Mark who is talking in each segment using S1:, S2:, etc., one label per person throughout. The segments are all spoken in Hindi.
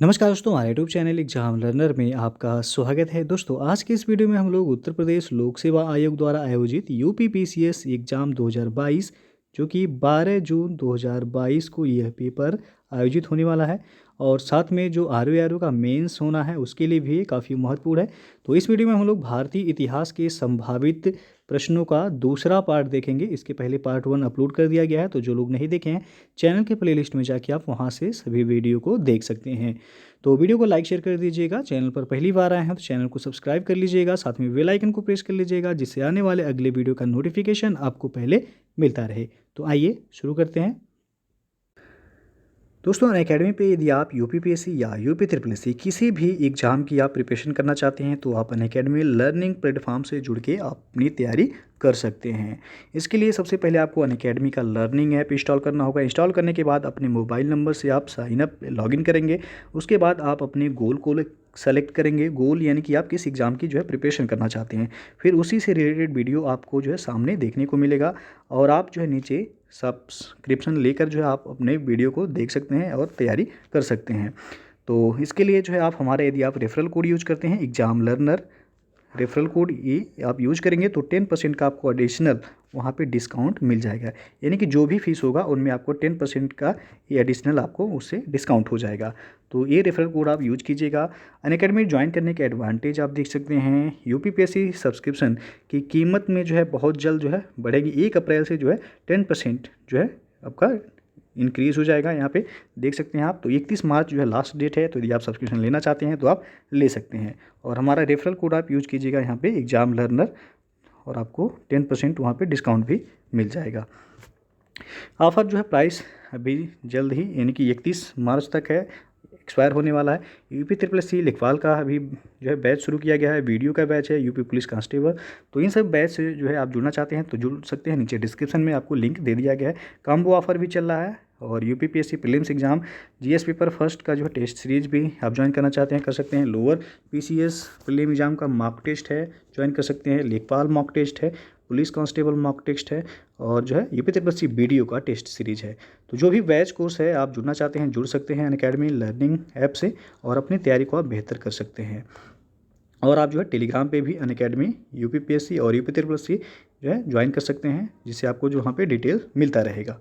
S1: नमस्कार दोस्तों, हमारे यूट्यूब चैनल एग्जाम लर्नर में आपका स्वागत है। दोस्तों, आज के इस वीडियो में हम लोग उत्तर प्रदेश लोक सेवा आयोग द्वारा आयोजित यूपीपीसीएस एग्जाम 2022 जो कि 12 जून 2022 को यह पेपर आयोजित होने वाला है और साथ में जो आर का मेंस होना है उसके लिए भी काफ़ी महत्वपूर्ण है। तो इस वीडियो में हम लोग भारतीय इतिहास के संभावित प्रश्नों का दूसरा पार्ट देखेंगे। इसके पहले पार्ट 1 अपलोड कर दिया गया है, तो जो लोग नहीं देखे हैं चैनल के प्लेलिस्ट में जाके आप वहां से सभी वीडियो को देख सकते हैं। तो वीडियो को लाइक शेयर कर दीजिएगा। चैनल पर पहली बार आए हैं तो चैनल को सब्सक्राइब कर लीजिएगा, साथ में बेल आइकन को प्रेस कर लीजिएगा जिससे आने वाले अगले वीडियो का नोटिफिकेशन आपको पहले मिलता रहे। तो आइए शुरू करते हैं। दोस्तों, अनअकैडमी पे यदि आप यूपीपीएससी या यूपी ट्रिपल एससी किसी भी एग्ज़ाम की आप प्रिपरेशन करना चाहते हैं तो आप अनअकैडमी लर्निंग प्लेटफॉर्म से जुड़ के आप अपनी तैयारी कर सकते हैं। इसके लिए सबसे पहले आपको अनअकैडमी का लर्निंग ऐप इंस्टॉल करना होगा। इंस्टॉल करने के बाद अपने मोबाइल नंबर से आप साइन अप लॉगिन करेंगे। उसके बाद आप अपने गोल को सेलेक्ट करेंगे। गोल यानी कि आप किस एग्ज़ाम की जो है प्रिपरेशन करना चाहते हैं। फिर उसी से रिलेटेड वीडियो आपको जो है सामने देखने को मिलेगा और आप जो है नीचे सब्सक्रिप्शन लेकर जो है आप अपने वीडियो को देख सकते हैं और तैयारी कर सकते हैं। तो इसके लिए जो है आप हमारे यदि आप रेफरल कोड यूज करते हैं एग्जाम लर्नर, रेफरल कोड ये आप यूज करेंगे तो 10% का आपको एडिशनल वहाँ पे डिस्काउंट मिल जाएगा। यानी कि जो भी फीस होगा उनमें आपको 10% का ये एडिशनल आपको उससे डिस्काउंट हो जाएगा। तो ये रेफरल कोड आप यूज कीजिएगा। अनअकैडमी ज्वाइन करने के एडवांटेज आप देख सकते हैं। यूपीपीएससी सब्सक्रिप्शन की कीमत में जो है बहुत जल्द जो है बढ़ेगी। 1 अप्रैल से जो है 10% जो है आपका इंक्रीज़ हो जाएगा। यहाँ पे देख सकते हैं आप। तो 31 मार्च जो है लास्ट डेट है। तो यदि आप सब्सक्रिप्शन लेना चाहते हैं तो आप ले सकते हैं और हमारा रेफरल कोड आप यूज कीजिएगा यहाँ पे एग्जाम लर्नर और आपको 10% वहाँ पे डिस्काउंट भी मिल जाएगा। ऑफर जो है प्राइस अभी जल्द ही यानी कि 31 मार्च तक है, एक्सपायर होने वाला है। यूपी ट्रिपल एससी लिखवाल का अभी जो है बैच शुरू किया गया है। वीडियो का बैच है यूपी पुलिस कांस्टेबल। तो इन सब बैच से जो है आप जुड़ना चाहते हैं तो जुड़ सकते हैं। नीचे डिस्क्रिप्शन में आपको लिंक दे दिया गया है। कॉम्बो ऑफर भी चल रहा है और UPPSC prelims exam GS paper first का जो है टेस्ट सीरीज भी आप ज्वाइन करना चाहते हैं कर सकते हैं। लोअर पीसीएस प्रीलिम एग्जाम का मॉक टेस्ट है, ज्वाइन कर सकते हैं। लेखपाल मॉक टेस्ट है, पुलिस कांस्टेबल मॉक टेस्ट है और जो है यूपी ट्रिपल एससी वीडियो का टेस्ट सीरीज है। तो जो भी बैच कोर्स है आप जुड़ना चाहते हैं जुड़ सकते हैं अनअकैडमी लर्निंग ऐप से और अपनी तैयारी को आप बेहतर कर सकते हैं। और आप जो है टेलीग्राम पे भी अनअकैडमी यूपीपीएससी और यूपी ट्रिपल एससी जो है ज्वाइन कर सकते हैं जिससे आपको जो वहाँ पे डिटेल मिलता रहेगा।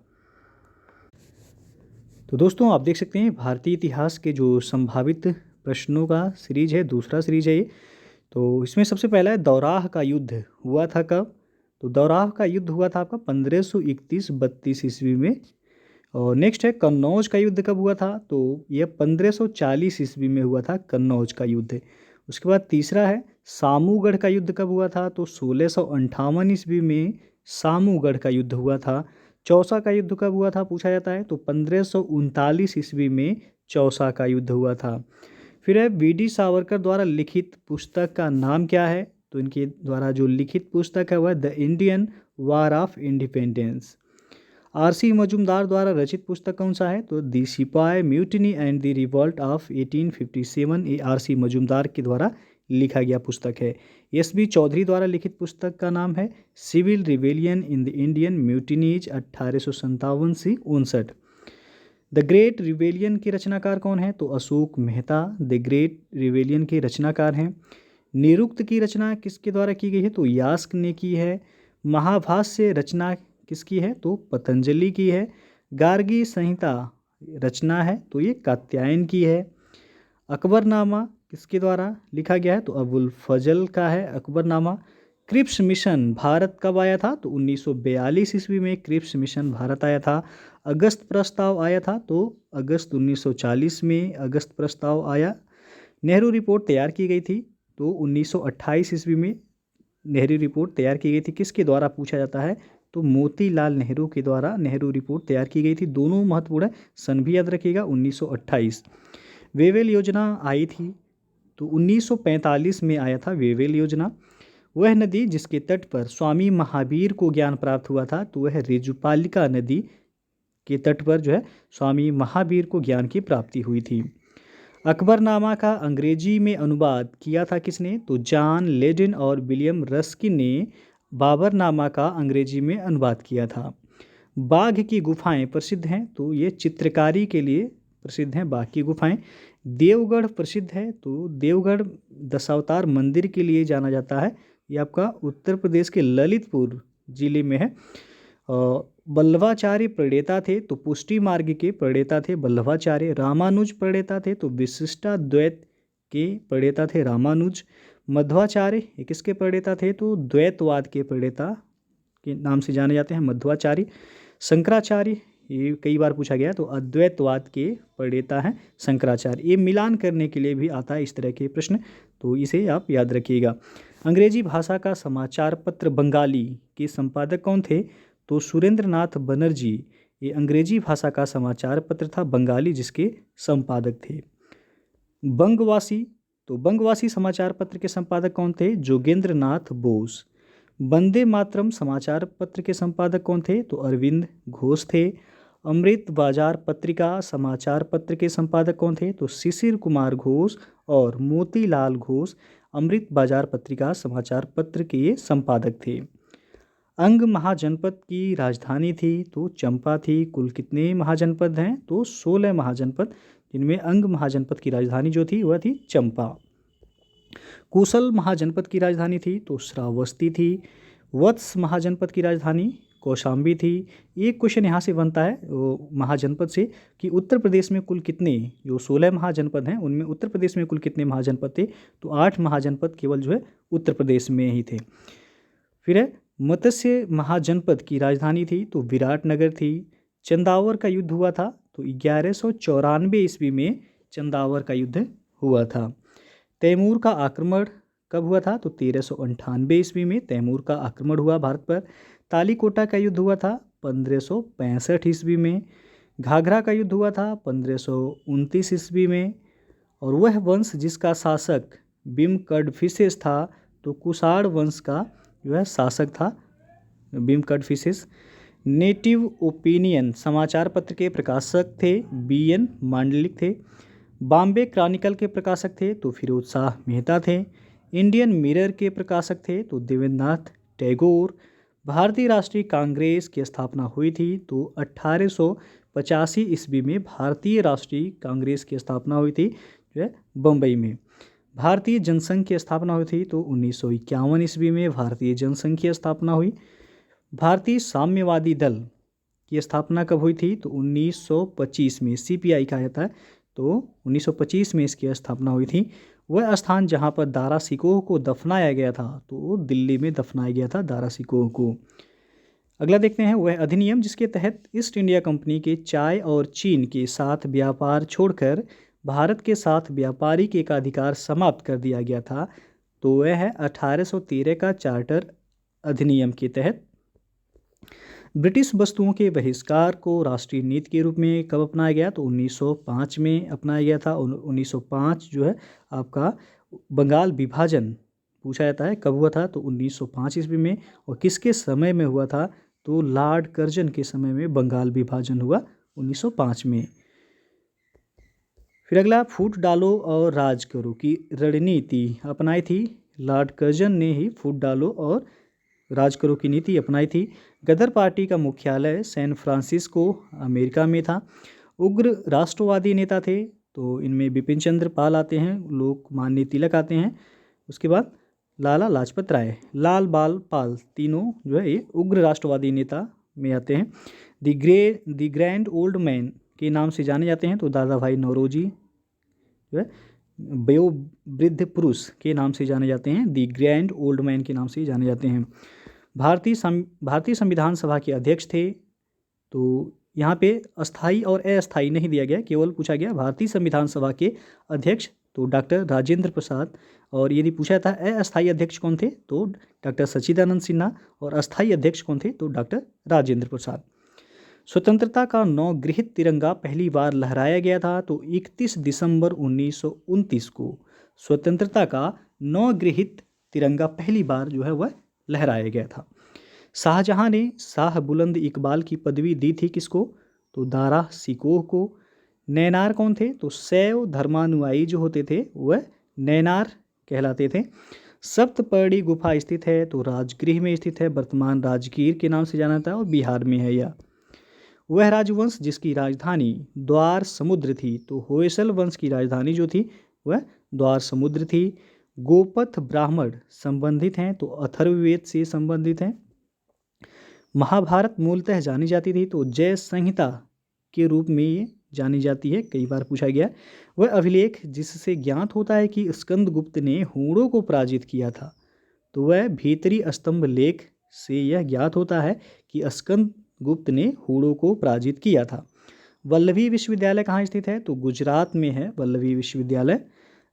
S1: तो दोस्तों, आप देख सकते हैं भारतीय इतिहास के जो संभावित प्रश्नों का सीरीज है, दूसरा सीरीज है ये। तो इसमें सबसे पहला है दौराह का युद्ध हुआ था कब। तो दौराह का युद्ध हुआ था आपका 1531-32 ईस्वी में। और नेक्स्ट है कन्नौज का युद्ध कब हुआ था। तो यह 1540 ईस्वी में हुआ था कन्नौज का युद्ध। उसके बाद तीसरा है सामूगढ़ का युद्ध कब हुआ था। तो 1658 ईस्वी में सामूगढ़ का युद्ध हुआ था। चौसा का युद्ध कब हुआ था पूछा जाता है। तो 1539 ईस्वी में चौसा का युद्ध हुआ था। फिर है वीडी सावरकर द्वारा लिखित पुस्तक का नाम क्या है। तो इनके द्वारा जो लिखित पुस्तक है वह the Indian war of independence. RC Majumdar द्वारा रचित पुस्तक कौन सा है। तो द सिपाही mutiny and the revolt of 1857 ये आरसी मजूमदार के द्वारा लिखा गया पुस्तक है। एसबी चौधरी द्वारा लिखित पुस्तक का नाम है civil rebellion in the Indian mutinies 1857 से 59। द ग्रेट रिवेलियन के रचनाकार कौन है। तो Ashok Mehta the great rebellion के रचनाकार हैं। निरुक्त की रचना किसके द्वारा की गई है। तो यास्क ने की है। महाभाष्य रचना किसकी है। तो पतंजलि की है। गार्गी संहिता रचना है तो ये कात्यायन की है। अकबरनामा किसके द्वारा लिखा गया है। तो अबुल फजल का है अकबरनामा। क्रिप्स मिशन भारत कब आया था। तो 1942 ईस्वी में क्रिप्स मिशन भारत आया था। अगस्त प्रस्ताव आया था तो अगस्त 1940 में अगस्त प्रस्ताव आया। नेहरू रिपोर्ट तैयार की गई थी तो 1928 ईस्वी में नेहरू रिपोर्ट तैयार की गई थी। किसके द्वारा पूछा जाता है। तो मोतीलाल नेहरू के द्वारा नेहरू रिपोर्ट तैयार की गई थी। दोनों महत्वपूर्ण है, सन भी याद रखिएगा 1928। वेवेल योजना आई थी तो 1945 में आया था वेवेल योजना। वह नदी जिसके तट पर स्वामी महावीर को ज्ञान प्राप्त हुआ था तो वह रिजुपालिका नदी के तट पर जो है स्वामी महावीर को ज्ञान की प्राप्ति हुई थी। अकबरनामा का अंग्रेजी में अनुवाद किया था किसने। तो जॉन लेडन और विलियम रस्किन ने बाबरनामा का अंग्रेजी में अनुवाद किया था। बाघ की गुफाएं प्रसिद्ध हैं तो ये चित्रकारी के लिए प्रसिद्ध हैं, बाकी गुफाएं। देवगढ़ प्रसिद्ध है, तो देवगढ़ दशावतार मंदिर के लिए जाना जाता है। ये आपका उत्तर प्रदेश के ललितपुर जिले में है। वल्लभाचार्य प्रणेता थे, तो पुष्टि मार्ग के प्रणेता थे वल्लभाचार्य। रामानुज प्रणेता थे, तो विशिष्टाद्वैत के प्रणेता थे रामानुज। मध्वाचार्य ये किसके प्रणेता थे, तो द्वैतवाद के प्रणेता के नाम से जाने जाते हैं मध्वाचार्य। शंकराचार्य ये कई बार पूछा गया, तो अद्वैतवाद के प्रणेता हैं शंकराचार्य। ये मिलान करने के लिए भी आता है इस तरह के प्रश्न, तो इसे आप याद रखिएगा। अंग्रेजी भाषा का समाचार पत्र बंगाली के संपादक कौन थे, तो सुरेंद्र नाथ बनर्जी ये अंग्रेजी भाषा का समाचार पत्र था बंगाली जिसके संपादक थे। बंगवासी, तो बंगवासी समाचार पत्र के संपादक कौन थे, जोगेंद्र नाथ बोस। वंदे मातरम समाचार पत्र के संपादक कौन थे, तो अरविंद घोष थे। अमृत बाजार पत्रिका समाचार पत्र के संपादक कौन थे, तो शिशिर कुमार घोष और मोतीलाल घोष अमृत बाजार पत्रिका समाचार पत्र के संपादक थे। अंग महाजनपद की राजधानी थी, तो चंपा थी। कुल कितने महाजनपद हैं, तो 16 महाजनपद, जिनमें अंग महाजनपद की राजधानी जो थी वह थी चंपा। कुशल महाजनपद की राजधानी थी, तो श्रावस्ती थी। वत्स महाजनपद की राजधानी कौशाम्बी थी। एक क्वेश्चन यहाँ से बनता है वो महाजनपद से कि उत्तर प्रदेश में कुल कितने, जो 16 महाजनपद हैं उनमें उत्तर प्रदेश में कुल कितने महाजनपद थे, तो 8 महाजनपद केवल जो है उत्तर प्रदेश में ही थे। फिर है मत्स्य महाजनपद की राजधानी थी, तो विराटनगर थी। चंदावर का युद्ध हुआ था, तो 1194 ईस्वी में चंदावर का युद्ध हुआ था। तैमूर का आक्रमण कब हुआ था, तो 1398 ईस्वी में तैमूर का आक्रमण हुआ भारत पर। तालीकोटा का युद्ध हुआ था 1565 ईस्वी में। घाघरा का युद्ध हुआ था 1529 ईस्वी में। और वह वंश जिसका शासक बिमकडफिसेस था, तो कुषाण वंश का जो है शासक था बिमकडफिसेस। नेटिव ओपिनियन समाचार पत्र के प्रकाशक थे BN मांडलिक थे। बॉम्बे क्रॉनिकल के प्रकाशक थे, तो फिरोज शाह मेहता थे। इंडियन मिरर के प्रकाशक थे, तो देवेंद्रनाथ टैगोर। भारतीय राष्ट्रीय कांग्रेस की स्थापना हुई थी, तो 1885 ईस्वी में भारतीय राष्ट्रीय कांग्रेस की स्थापना हुई थी जो है बम्बई में। भारतीय जनसंघ की स्थापना हुई थी, तो 1951 ईस्वी में भारतीय जनसंघ की स्थापना हुई। भारतीय साम्यवादी दल की स्थापना कब हुई थी, तो 1925 में। CPI कहा जाता है, तो 1925 में इसकी स्थापना हुई थी। वह स्थान जहां पर दारा सिकोह को दफनाया गया था, तो दिल्ली में दफनाया गया था दारा सिकोह को। अगला देखते हैं वह अधिनियम जिसके तहत ईस्ट इंडिया कंपनी के चाय और चीन के साथ व्यापार छोड़कर भारत के साथ व्यापारिक एकाधिकार समाप्त कर दिया गया था, तो वह है 1813 का चार्टर अधिनियम के तहत। ब्रिटिश वस्तुओं के बहिष्कार को राष्ट्रीय नीति के रूप में कब अपनाया गया, तो 1905 में अपनाया गया था। 1905 जो है आपका बंगाल विभाजन पूछा जाता है कब हुआ था, तो 1905 ईस्वी में। और किसके समय में हुआ था, तो लॉर्ड कर्जन के समय में बंगाल विभाजन हुआ 1905 में। फिर अगला फूट डालो और राज करो की रणनीति अपनाई थी लॉर्ड कर्जन ने ही। फूट डालो और राज करो की नीति अपनाई थी। गदर पार्टी का मुख्यालय सैन फ्रांसिस्को अमेरिका में था। उग्र राष्ट्रवादी नेता थे, तो इनमें बिपिन चंद्र पाल आते हैं, लोकमान्य तिलक आते हैं। उसके बाद लाला लाजपत राय, लाल बाल पाल, तीनों जो है ये उग्र राष्ट्रवादी नेता में आते हैं। द ग्रैंड ओल्ड मैन के नाम से जाने जाते हैं, तो दादा भाई नौरोजी जो है वयो वृद्ध पुरुष के नाम से जाने जाते हैं। द ग्रैंड ओल्ड मैन के नाम से जाने जाते हैं। भारतीय संविधान सभा के अध्यक्ष थे, तो यहाँ पे अस्थाई और अस्थाई नहीं दिया गया, केवल पूछा गया भारतीय संविधान सभा के अध्यक्ष, तो डॉक्टर राजेंद्र प्रसाद। और यदि पूछा था अस्थाई अध्यक्ष कौन थे, तो डॉक्टर सच्चिदानंद सिन्हा। और अस्थाई अध्यक्ष कौन थे, तो डॉक्टर राजेंद्र प्रसाद। स्वतंत्रता का नवगृहित तिरंगा पहली बार लहराया गया था, तो 31 दिसंबर 1929 को स्वतंत्रता का नवगृहित तिरंगा पहली बार जो है वह लहराया गया था। शाहजहां ने शाह बुलंद इकबाल की पदवी दी थी किसको, तो दारा सिकोह को। नैनार कौन थे, तो शैव धर्मानुयायी जो होते थे वह नैनार कहलाते थे। सप्तपर्णी गुफा स्थित है, तो राजगृह में स्थित है, वर्तमान राजगीर के नाम से जाना जाता है और बिहार में है यह। वह राजवंश जिसकी राजधानी द्वार समुद्र थी, तो होयसल वंश की राजधानी जो थी वह द्वार समुद्र थी। गोपथ ब्राह्मण संबंधित हैं, तो अथर्ववेद से संबंधित हैं। महाभारत मूलतः जानी जाती थी, तो जय संहिता के रूप में ये जानी जाती है, कई बार पूछा गया। वह अभिलेख जिससे ज्ञात होता है कि स्कंदगुप्त ने हूणों को पराजित किया था, तो वह भीतरी स्तंभ लेख से यह ज्ञात होता है कि स्कंदगुप्त ने हूणों को पराजित किया था। वल्लभी विश्वविद्यालय कहाँ स्थित है, तो गुजरात में है वल्लभी विश्वविद्यालय।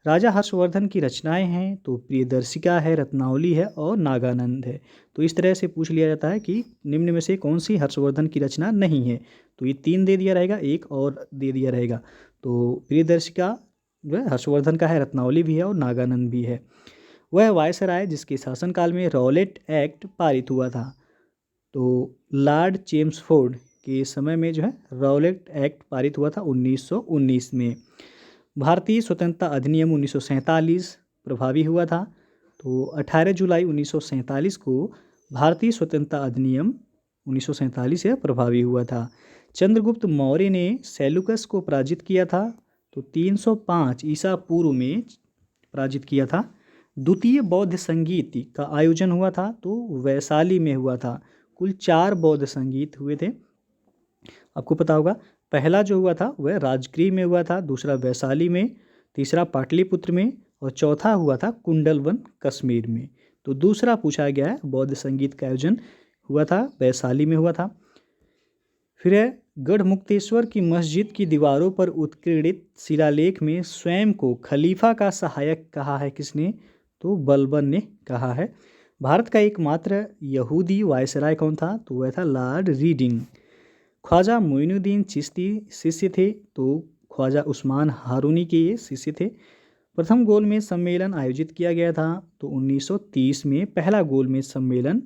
S1: राजा हर्षवर्धन की रचनाएं हैं, तो प्रियदर्शिका है, रत्नावली है और नागानंद है। तो इस तरह से पूछ लिया जाता है कि निम्न में से कौन सी हर्षवर्धन की रचना नहीं है, तो ये 3 दे दिया रहेगा, एक और दे दिया रहेगा। तो प्रियदर्शिका जो है हर्षवर्धन का है, रत्नावली भी है और नागानंद भी है। वह वायसराय जिसके शासनकाल में रॉलेट एक्ट पारित हुआ था, तो लॉर्ड चेम्सफोर्ड के समय में जो है रॉलेट एक्ट पारित हुआ था 1919 में। भारतीय स्वतंत्रता अधिनियम 1947 प्रभावी हुआ था, तो 18 जुलाई 1947 को भारतीय स्वतंत्रता अधिनियम 1947 से प्रभावी हुआ था। चंद्रगुप्त मौर्य ने सेल्यूकस को पराजित किया था, तो 305 ईसा पूर्व में पराजित किया था। द्वितीय बौद्ध संगीत का आयोजन हुआ था, तो वैशाली में हुआ था। कुल 4 बौद्ध संगीत हुए थे, आपको पता होगा। पहला जो हुआ था वह राजगृह में हुआ था, दूसरा वैशाली में, तीसरा पाटलिपुत्र में और चौथा हुआ था कुंडलवन कश्मीर में। तो दूसरा पूछा गया है बौद्ध संगीत का आयोजन हुआ था वैशाली में हुआ था। फिर है गढ़मुक्तेश्वर की मस्जिद की दीवारों पर उत्कीर्णित शिलालेख में स्वयं को खलीफा का सहायक कहा है किसने, तो बलबन ने कहा है। भारत का एकमात्र यहूदी वायसराय कौन था, तो वह था लॉर्ड रीडिंग। ख्वाजा मोइनुद्दीन चिश्ती शिष्य थे, तो ख्वाजा उस्मान हारूनी के ये शिष्य थे। प्रथम गोलमेज सम्मेलन आयोजित किया गया था, तो 1930 में पहला गोलमेज सम्मेलन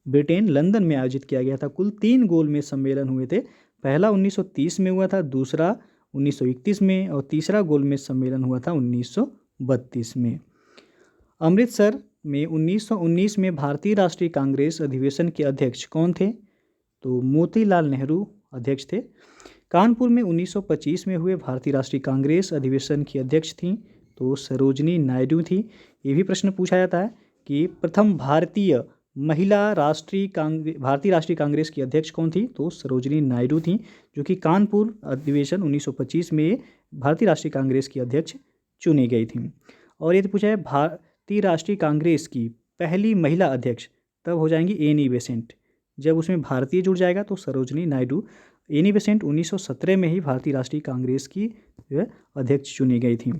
S1: ब्रिटेन लंदन में आयोजित किया गया था। कुल 3 गोलमेज सम्मेलन हुए थे, पहला 1930 में हुआ था, दूसरा 1931 में और तीसरा गोलमेज सम्मेलन हुआ था 1932 में। अमृतसर में 1919 में भारतीय राष्ट्रीय कांग्रेस अधिवेशन के अध्यक्ष कौन थे, तो मोतीलाल नेहरू अध्यक्ष थे। कानपुर में 1925 में हुए भारतीय राष्ट्रीय कांग्रेस अधिवेशन की अध्यक्ष थीं, तो सरोजनी नायडू थी। ये भी प्रश्न पूछा जाता है कि प्रथम भारतीय राष्ट्रीय कांग्रेस की अध्यक्ष कौन थी, तो सरोजनी नायडू थी, जो कि कानपुर अधिवेशन 1925 में भारतीय राष्ट्रीय कांग्रेस की अध्यक्ष चुनी गई थी। और यदि पूछा है भारतीय राष्ट्रीय कांग्रेस की पहली महिला अध्यक्ष, तब हो जाएंगी एनी बेसेंट। जब उसमें भारतीय जुड़ जाएगा तो सरोजनी नायडू। एनी बेसेंट 1917 में ही भारतीय राष्ट्रीय कांग्रेस की जो है अध्यक्ष चुनी गई थी।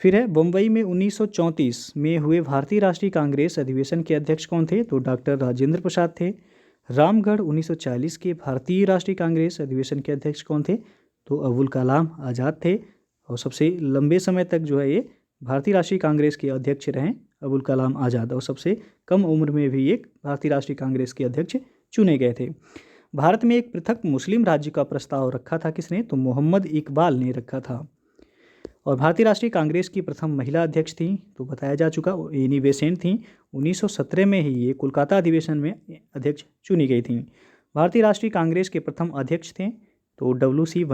S1: फिर है बम्बई में 1934 में हुए भारतीय राष्ट्रीय कांग्रेस अधिवेशन के अध्यक्ष कौन थे, तो डॉक्टर राजेंद्र प्रसाद थे। रामगढ़ 1940 के भारतीय राष्ट्रीय कांग्रेस अधिवेशन के अध्यक्ष कौन थे, तो अबुल कलाम आज़ाद थे। और सबसे लंबे समय तक जो है ये भारतीय राष्ट्रीय कांग्रेस के अध्यक्ष रहे अबुल कलाम आज़ाद, और सबसे कम उम्र में भी एक भारतीय राष्ट्रीय कांग्रेस के अध्यक्ष चुने गए थे। भारत में एक पृथक मुस्लिम राज्य का प्रस्ताव रखा था किसने, तो मोहम्मद इकबाल ने रखा था। और भारतीय राष्ट्रीय कांग्रेस की प्रथम महिला अध्यक्ष थी, तो बताया जा चुका, एनी बेसेंट थी। 1917 में ही ये कोलकाता अधिवेशन में अध्यक्ष चुनी गई थी। भारतीय राष्ट्रीय कांग्रेस के प्रथम अध्यक्ष थे, तो डब्ल्यू.सी.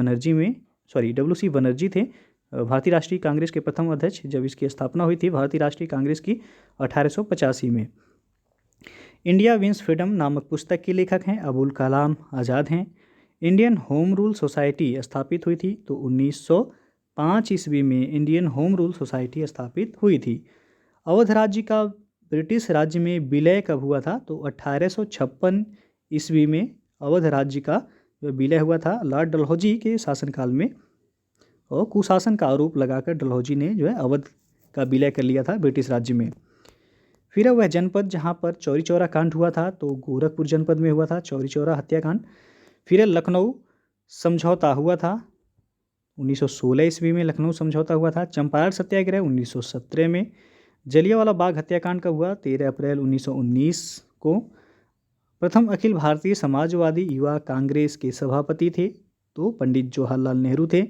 S1: बनर्जी थे भारतीय राष्ट्रीय कांग्रेस के प्रथम अध्यक्ष, जब इसकी स्थापना हुई थी भारतीय राष्ट्रीय कांग्रेस की 1885 में। इंडिया विंस फ्रीडम नामक पुस्तक के लेखक हैं अबुल कलाम आज़ाद हैं। इंडियन होम रूल सोसाइटी स्थापित हुई थी, तो 1905 ईस्वी में इंडियन होम रूल सोसाइटी स्थापित हुई थी। अवध राज्य का ब्रिटिश राज्य में विलय कब हुआ था, तो 1856 ईस्वी में अवध राज्य का विलय हुआ था लॉर्ड डलहौजी के शासनकाल में, और कुशासन का आरोप लगाकर डलहौजी ने जो है अवध का विलय कर लिया था ब्रिटिश राज्य में। फिर वह जनपद जहाँ पर चौरी चौरा कांड हुआ था, तो गोरखपुर जनपद में हुआ था चौरी चौरा हत्याकांड। फिर लखनऊ समझौता हुआ था 1916 ईस्वी में, लखनऊ समझौता हुआ था। चंपारण सत्याग्रह 1917 में। जलियांवाला बाग हत्याकांड कब हुआ, 13 अप्रैल 1919 को। प्रथम अखिल भारतीय समाजवादी युवा कांग्रेस के सभापति थे, तो पंडित जवाहरलाल नेहरू थे।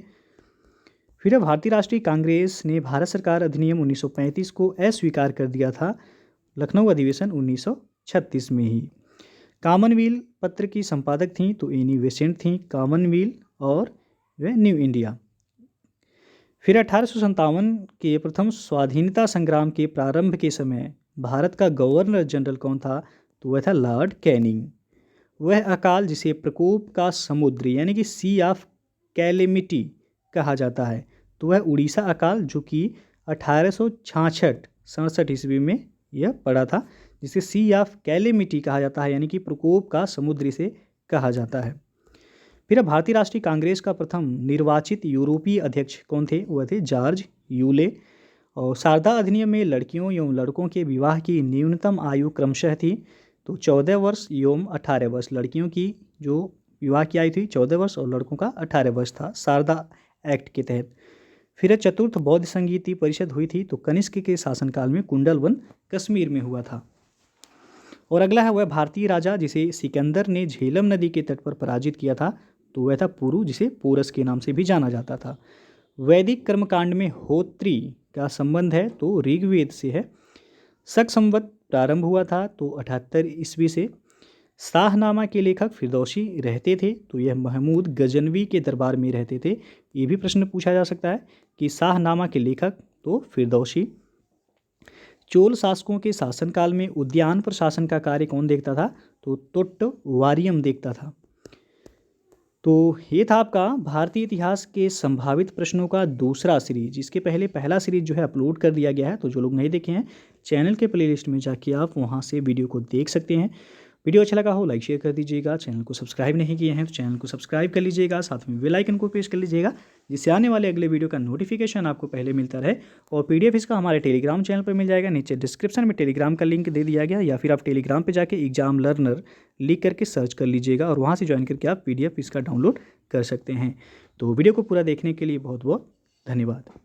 S1: फिर भारतीय राष्ट्रीय कांग्रेस ने भारत सरकार अधिनियम 1935 को अस्वीकार कर दिया था लखनऊ अधिवेशन 1936 में ही। कॉमनवेल्थ पत्र की संपादक थी तो एनी बेसेंट थी, कॉमनवेल्थ और वह न्यू इंडिया। फिर 1857 के प्रथम स्वाधीनता संग्राम के प्रारंभ के समय भारत का गवर्नर जनरल कौन था? तो वह था लॉर्ड कैनिंग। वह अकाल जिसे प्रकोप का समुद्र यानी कि सी ऑफ कैलेमिटी कहा जाता है, तो वह उड़ीसा अकाल जो कि 1866 ईस्वी में यह पड़ा था, जिसे सी ऑफ कैलेमिटी कहा जाता है यानी कि प्रकोप का समुद्र इसे कहा जाता है। फिर भारतीय राष्ट्रीय कांग्रेस का प्रथम निर्वाचित यूरोपीय अध्यक्ष कौन थे? वह थे जॉर्ज यूले। और शारदा अधिनियम में लड़कियों एवं लड़कों के विवाह की न्यूनतम आयु क्रमशः थी तो 14 वर्ष एवं 18 वर्ष। लड़कियों की जो विवाह की आयु थी 14 वर्ष और लड़कों का 18 वर्ष था शारदा एक्ट के तहत। फिर चतुर्थ बौद्ध संगीति परिषद हुई थी तो कनिष्क के शासनकाल में कुंडलवन कश्मीर में हुआ था। और अगला है वह भारतीय राजा जिसे सिकंदर ने झेलम नदी के तट पर पराजित किया था, तो वह था पुरु, जिसे पोरस के नाम से भी जाना जाता था। वैदिक कर्मकांड में होत्री का संबंध है तो ऋग्वेद से है। शक संवत प्रारंभ हुआ था तो 78 ईस्वी से। शाहनामा के लेखक फिरदौसी रहते थे तो यह महमूद गजनवी के दरबार में रहते थे। ये भी प्रश्न पूछा जा सकता है कि शाहनामा के लेखक तो फिरदौसी। चोल शासकों के शासनकाल में उद्यान प्रशासन का कार्य कौन देखता था? तो टोट्टवारियम देखता था। तो ये था आपका भारतीय इतिहास के संभावित प्रश्नों का दूसरा सीरीज। इसके पहले पहला सीरीज जो है अपलोड कर दिया गया है, तो जो लोग नहीं देखे हैं चैनल के प्लेलिस्ट में जाके आप वहां से वीडियो को देख सकते हैं। वीडियो अच्छा लगा हो लाइक शेयर कर दीजिएगा। चैनल को सब्सक्राइब नहीं किए हैं तो चैनल को सब्सक्राइब कर लीजिएगा, साथ में बेल आइकन को प्रेस कर लीजिएगा जिससे आने वाले अगले वीडियो का नोटिफिकेशन आपको पहले मिलता रहे। और PDF इसका हमारे टेलीग्राम चैनल पर मिल जाएगा, नीचे डिस्क्रिप्शन में टेलीग्राम का लिंक दे दिया गया, या फिर आप टेलीग्राम पर जाके एग्जाम लर्नर लिख करके सर्च कर लीजिएगा और वहाँ से ज्वाइन करके आप PDF इसका डाउनलोड कर सकते हैं। तो वीडियो को पूरा देखने के लिए बहुत बहुत धन्यवाद।